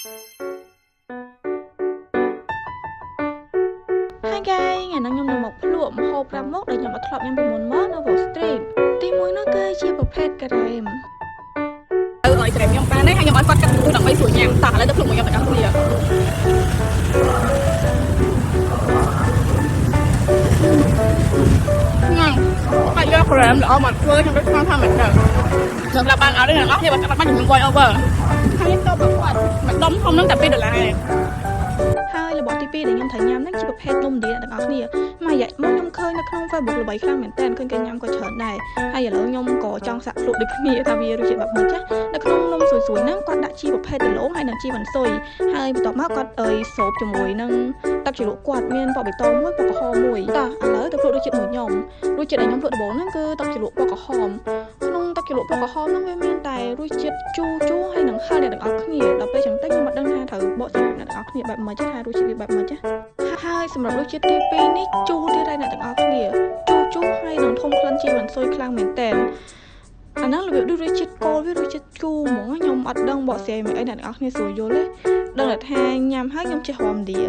Hi guys ថ្ងៃនេះខ្ញុំនឹងមកភ្លក់ម្ហូប5មុខដែលខ្ញុំអត់ធ្លាប់ញ៉ាំពីមុនមកនៅ Wall Street ទីមួយនោះគឺជាប្រភេទការ៉េមឲ្យក្រែមខ្ញុំបានហើយខ្ញុំឲ្យគាត់កាត់ទូដើម្បីស្រួលញ៉ាំតោះឥឡូវទៅភ្លក់មួយខ្ញុំទាំងអស់គ្នាហើយយកក្រែមល្អមកធ្វើខ្ញុំទៅស្គាល់ថាមិនដឹងខ្ញុំឡាបានអត់ទេអ្នកនរគ្នាបើកាត់បានខ្ញុំ voice over ហើយទៅបើគាត់ម្ដុំធំនឹងតែ$2ហើយរបស់ទី2ដែលខ្ញុំត្រូវញ៉ាំហ្នឹងជាប្រភេទនំឌីអ្នកទាំងអស់គ្នាមកយ៉ាមកខ្ញុំឃើញនៅក្នុង Facebook ល្បីខ្លាំងមែនតើឃើញគេញ៉ាំក៏ច្រើនដែរហើយឥឡូវខ្ញុំក៏ចង់សាក់ភ្លក់ដូចគ្នាថាវារសជាតិបែបម៉េចចានៅក្នុងនំស្រួយៗហ្នឹងគាត់ដាក់ជីប្រភេទដលងហើយនិងជីវ៉ាន់ស៊ុយហើយបន្ទាប់មកគាត់សូបជាមួយនឹងទឹកជ្រលក់គាត់មានពណ៌បៃតងមួយពណ៌ក្រហមមួយតោះឥឡូវទៅភ្លក់រសជាតិមួយខ្ញុំរសជាតិដែលខ្ញុំភ្លក់ដំបូងហ្នឹងគឺទឹកជ្រលក់ពណ៌ក្រហមក្នុងទឹកជ្រលក់ពណ៌ក្រហមហ្នឹងវាមានតែរសជាតិជូរហើយនឹងហឹរអ្នកទាំងអស់គ្នាដល់ពេលចឹងទៅខ្ញុំមិនដឹងថាត្រូវបកស្រាយអ្នកទាំងអស់គ្នាបែបម៉េចថារសជាតិវាបែបម៉េចចាហើយសម្រាប់រសជាតិទី2នេះជូរទៀតហើយអ្នកទាំងអស់គ្នាជូរហើយនឹងធំក្លិនជីវ៉ាន់ស៊ុយខ្លាំងមែនតើអាហ្នឹងរបៀបដូចរសជាតិគោលវារសជាតិជូរហ្មងខ្ញុំអត់ដឹងបកស្រាយមិនអីអ្នកទាំងអស់គ្នាស្រួលយល់ទេដឹងតែថាញ៉ាំហើយខ្ញុំចេះរំដៀ